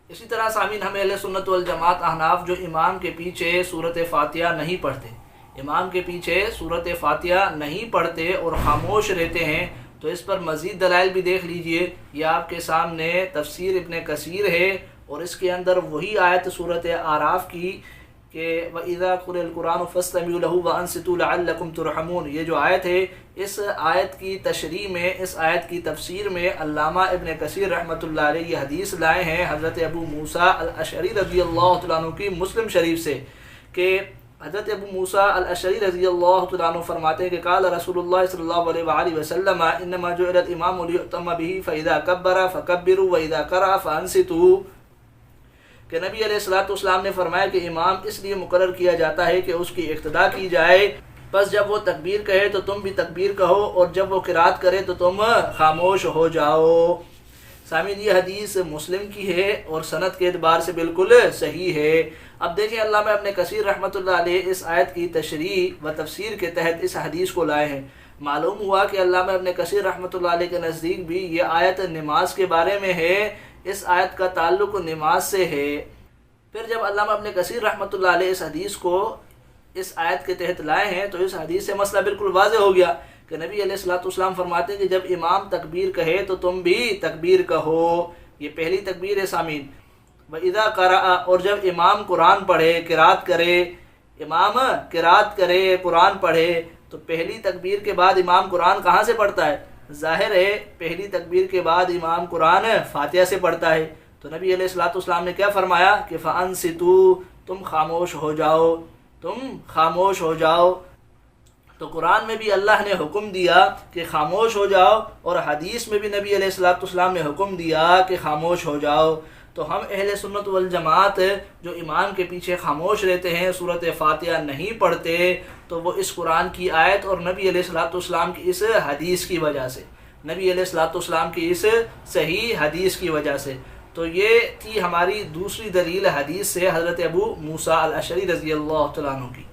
اسی طرح سامعین ہم اہل سنت والجماعت احناف جو امام کے پیچھے سورۃ فاتحہ نہیں پڑھتے، امام کے پیچھے سورۃ فاتحہ نہیں پڑھتے اور خاموش رہتے ہیں، تو اس پر مزید دلائل بھی دیکھ لیجئے۔ یہ آپ کے سامنے تفسیر ابن کثیر ہے اور اس کے اندر وہی آیت سورۃ اعراف کی کہ وَإِذَا قُرِئَ الْقُرْآنُ فَاسْتَمِعُوا لَهُ وَأَنصِتُوا لَعَلَّكُمْ تُرْحَمُونَ، یہ جو آیت ہے، اس آیت کی تشریح میں، اس آیت کی تفسیر میں علامہ ابن کثیر رحمۃ اللہ علیہ یہ حدیث لائے ہیں حضرت ابو موسیٰ الاشعری رضی اللہ تعالیٰ عنہ کی مسلم شریف سے، کہ حضرت ابو موسیٰ الاشعری رضی اللہ تعالیٰ عنہ فرماتے ہیں کہ قال رسول اللہ صلی اللہ علیہ وآلہ وسلم انما جعل الامام لیؤتم به فاذا كبر فكبروا واذا قرأ فانصتوا، کہ نبی علیہ السلام نے فرمایا کہ امام اس لیے مقرر کیا جاتا ہے کہ اس کی اقتداء کی جائے، بس جب وہ تکبیر کہے تو تم بھی تکبیر کہو اور جب وہ قرات کرے تو تم خاموش ہو جاؤ۔ سامعین یہ حدیث مسلم کی ہے اور سند کے اعتبار سے بالکل صحیح ہے۔ اب دیکھیں علامہ ابن کثیر رحمۃ اللہ علیہ اس آیت کی تشریح و تفسیر کے تحت اس حدیث کو لائے ہیں۔ معلوم ہوا کہ علامہ ابن کثیر رحمۃ اللہ علیہ کے نزدیک بھی یہ آیت نماز کے بارے میں ہے، اس آیت کا تعلق نماز سے ہے۔ پھر جب علامہ ابن کثیر رحمۃ اللہ علیہ اس حدیث کو اس آیت کے تحت لائے ہیں تو اس حدیث سے مسئلہ بالکل واضح ہو گیا کہ نبی علیہ السلام فرماتے ہیں کہ جب امام تکبیر کہے تو تم بھی تکبیر کہو، یہ پہلی تکبیر ہے سامعین۔ وَإِذَا قَرَأَ، اور جب امام قرآن پڑھے، قرات کرے، امام قرات کرے، قرآن پڑھے، تو پہلی تکبیر کے بعد امام قرآن کہاں سے پڑھتا ہے؟ ظاہر ہے پہلی تکبیر کے بعد امام قرآن فاتحہ سے پڑھتا ہے، تو نبی علیہ السلام نے کیا فرمایا کہ فَأَنصِتُوا، تم خاموش ہو جاؤ، تم خاموش ہو جاؤ۔ تو قرآن میں بھی اللہ نے حکم دیا کہ خاموش ہو جاؤ اور حدیث میں بھی نبی علیہ السلام نے حکم دیا کہ خاموش ہو جاؤ۔ تو ہم اہل سنت والجماعت جو امام کے پیچھے خاموش رہتے ہیں، سورۃ فاتحہ نہیں پڑھتے، تو وہ اس قرآن کی آیت اور نبی علیہ السلام کی اس حدیث کی وجہ سے، نبی علیہ السلام کی اس صحیح حدیث کی وجہ سے۔ تو یہ تھی ہماری دوسری دلیل حدیث سے حضرت ابو موسیٰ الاشعری رضی اللہ تعالیٰ عنہ کی۔